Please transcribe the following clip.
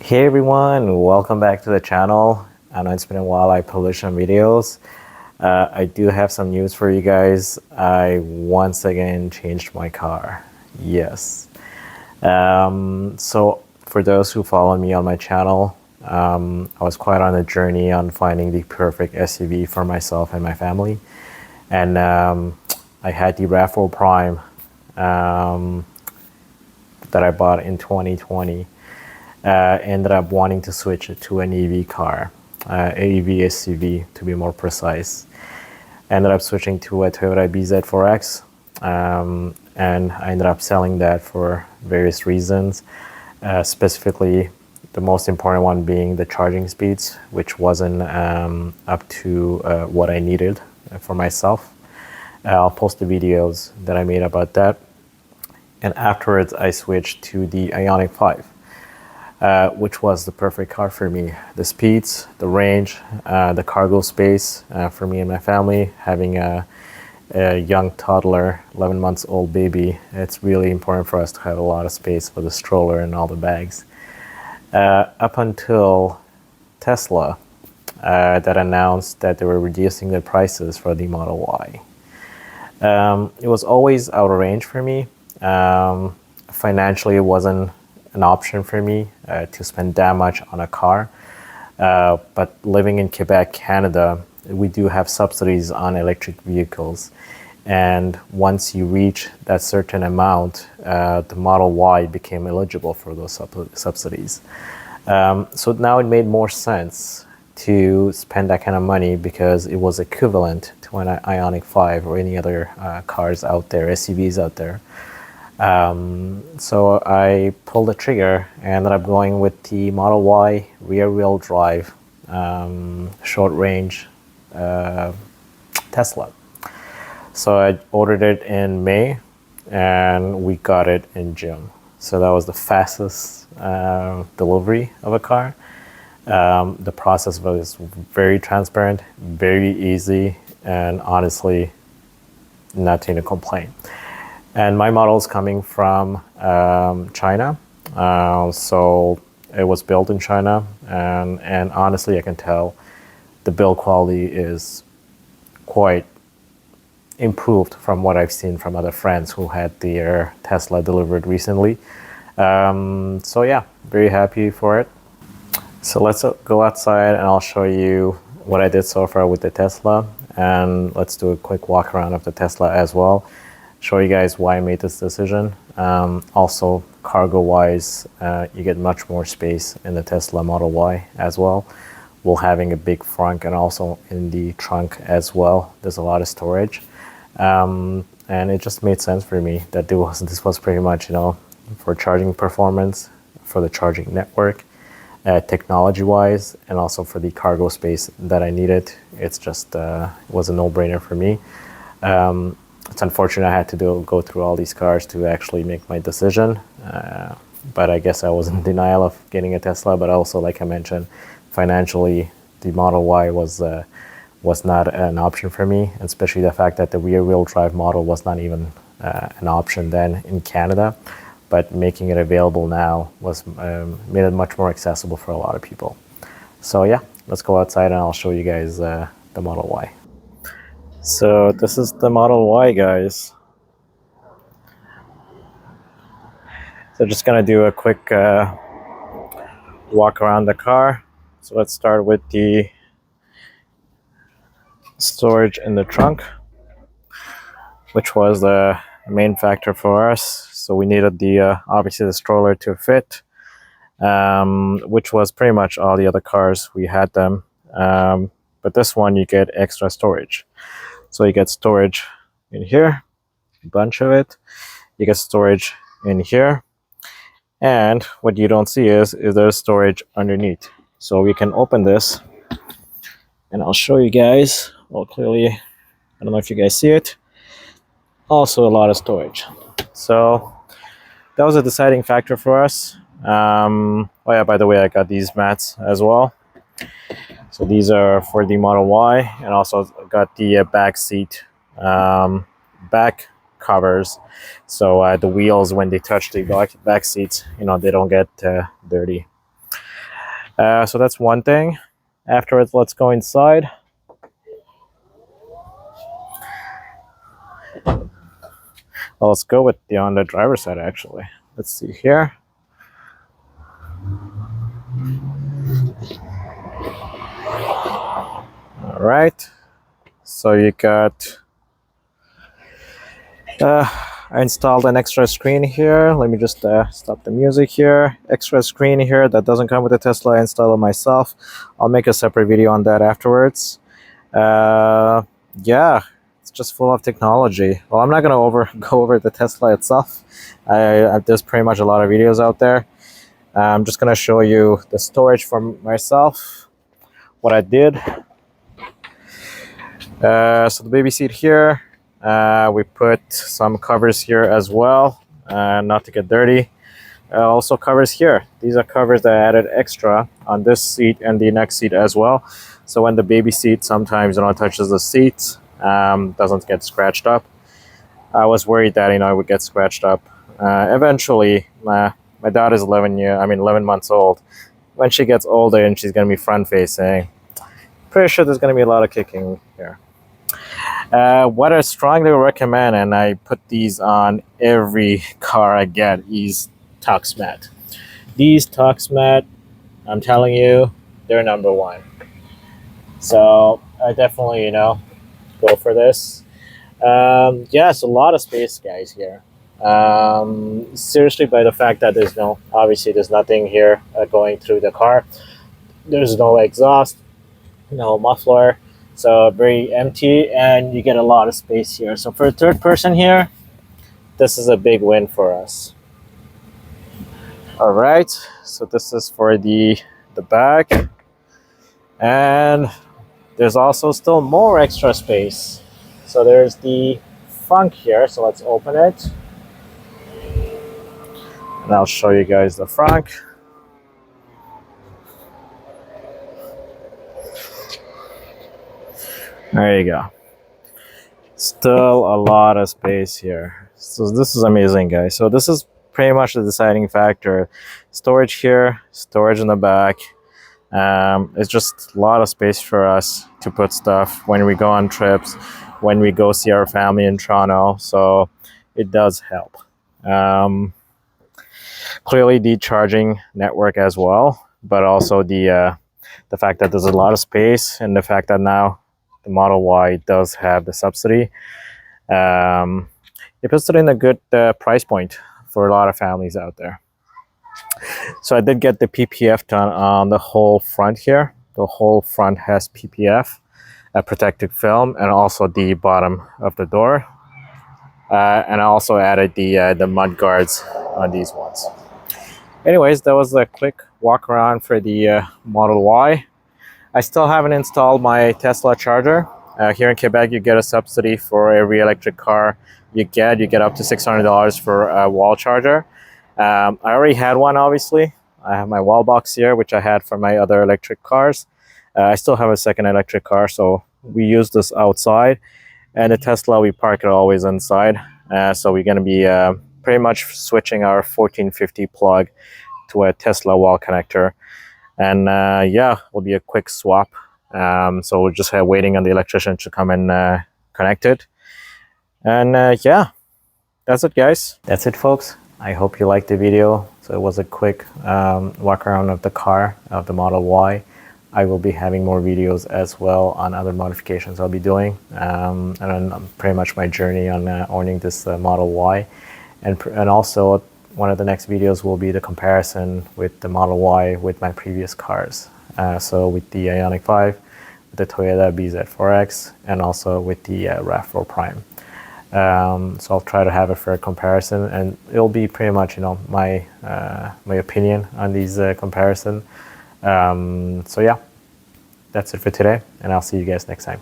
Hey everyone, welcome back to the channel. I know it's been a while I published some videos. I do have some news for you guys. I once again changed my car. Yes. So for those who follow me on my channel, I was quite on a journey on finding the perfect SUV for myself and my family. And I had the RAV4 Prime that I bought in 2020. Ended up wanting to switch it to an EV car, AEV SUV to be more precise. Ended up switching to a Toyota BZ4X, and I ended up selling that for various reasons, specifically the most important one being the charging speeds, which wasn't up to what I needed for myself. I'll post the videos that I made about that. And afterwards, I switched to the IONIQ 5. Which was the perfect car for me. The speeds, the range, the cargo space for me and my family. Having a young toddler, 11 months old baby, it's really important for us to have a lot of space for the stroller and all the bags. Up until Tesla that announced that they were reducing the prices for the Model Y. It was always out of range for me. Financially, it wasn't an option for me to spend that much on a car. But living in Quebec, Canada, we do have subsidies on electric vehicles. And once you reach that certain amount, the Model Y became eligible for those subsidies. So now it made more sense to spend that kind of money because it was equivalent to an IONIQ 5 or any other cars out there, SUVs out there. So I pulled the trigger and ended up going with the Model Y rear-wheel drive, short-range Tesla. So I ordered it in May and we got it in June. So that was the fastest delivery of a car. The process was very transparent, very easy, and honestly, nothing to complain. And my model is coming from China, so it was built in China, and honestly, I can tell the build quality is quite improved from what I've seen from other friends who had their Tesla delivered recently. So yeah, very happy for it. So let's go outside and I'll show you what I did so far with the Tesla, and let's do a quick walk around of the Tesla as well. Show you guys why I made this decision. Also, cargo-wise, you get much more space in the Tesla Model Y as well, while having a big front, and also in the trunk as well. There's a lot of storage, and it just made sense for me that this was pretty much, for charging performance, for the charging network, technology-wise, and also for the cargo space that I needed. It's just it was a no-brainer for me. It's unfortunate I had to go through all these cars to actually make my decision, but I guess I was in denial of getting a Tesla. But also, like I mentioned, financially, the Model Y was not an option for me, and especially the fact that the rear-wheel drive model was not even an option then in Canada. But making it available now was made it much more accessible for a lot of people. So yeah, let's go outside and I'll show you guys the Model Y. So this is the Model Y, guys. So just gonna do a quick walk around the car. So let's start with the storage in the trunk, which was the main factor for us. So we needed the obviously the stroller to fit, which was pretty much all the other cars we had them. But this one you get extra storage. So you get storage in here, a bunch of it. You get storage in here. And what you don't see is there's storage underneath. So we can open this and I'll show you guys. Well, clearly, I don't know if you guys see it. Also a lot of storage. So that was a deciding factor for us. Oh yeah, by the way, I got these mats as well. So these are for the Model Y, and also got the back seat back covers, so the wheels, when they touch the back seats, they don't get dirty. So that's one thing. Afterwards, let's go inside. Well, let's go with on the driver's side, actually. Let's see here. All right. So you got... I installed an extra screen here. Let me just stop the music here. Extra screen here that doesn't come with the Tesla. I installed it myself. I'll make a separate video on that afterwards. Yeah, it's just full of technology. Well, I'm not gonna go over the Tesla itself. There's pretty much a lot of videos out there. I'm just gonna show you the storage for myself, what I did. So the baby seat here. We put some covers here as well, not to get dirty. Also covers here. These are covers that I added extra on this seat and the next seat as well. So when the baby seat sometimes touches the seats, doesn't get scratched up. I was worried that it would get scratched up. Eventually, my daughter's 11 months old. When she gets older and she's gonna be front facing, pretty sure there's gonna be a lot of kicking here. What I strongly recommend, and I put these on every car I get, is Tux Mat. These Tux Mat, I'm telling you, they're number one. So I definitely, go for this. Yeah, it's a lot of space, guys, here. Seriously, by the fact that obviously there's nothing here going through the car. There's no exhaust, no muffler. So very empty, and you get a lot of space here. So for a third person here, this is a big win for us. All right, so this is for the back, and there's also still more extra space. So there's the front here. So let's open it, and I'll show you guys the front. There you go. Still a lot of space here. So this is amazing, guys. So this is pretty much the deciding factor. Storage here, storage in the back. It's just a lot of space for us to put stuff when we go on trips, when we go see our family in Toronto. So it does help. Clearly the charging network as well, but also the fact that there's a lot of space, and the fact that now the Model Y does have the subsidy. It puts it in a good price point for a lot of families out there. So I did get the PPF done on the whole front here. The whole front has PPF, a protective film, and also the bottom of the door. And I also added the mud guards on these ones. Anyways, that was a quick walk around for the Model Y. I still haven't installed my Tesla charger. Here in Quebec, you get a subsidy for every electric car you get up to $600 for a wall charger. I already had one, obviously. I have my wall box here, which I had for my other electric cars. I still have a second electric car, so we use this outside. And the Tesla, we park it always inside. So we're going to be pretty much switching our 1450 plug to a Tesla wall connector. And yeah, will be a quick swap. So we're just waiting on the electrician to come and connect it. And yeah, that's it, guys. That's it, folks. I hope you liked the video. So it was a quick walk around of the car, of the Model Y. I will be having more videos as well on other modifications I'll be doing. And then pretty much my journey on owning this Model Y. And also, one of the next videos will be the comparison with the Model Y with my previous cars. So with the IONIQ 5, the Toyota BZ4X, and also with the RAV4 Prime. So I'll try to have a fair comparison, and it'll be pretty much, my opinion on these comparison. So yeah, that's it for today, and I'll see you guys next time.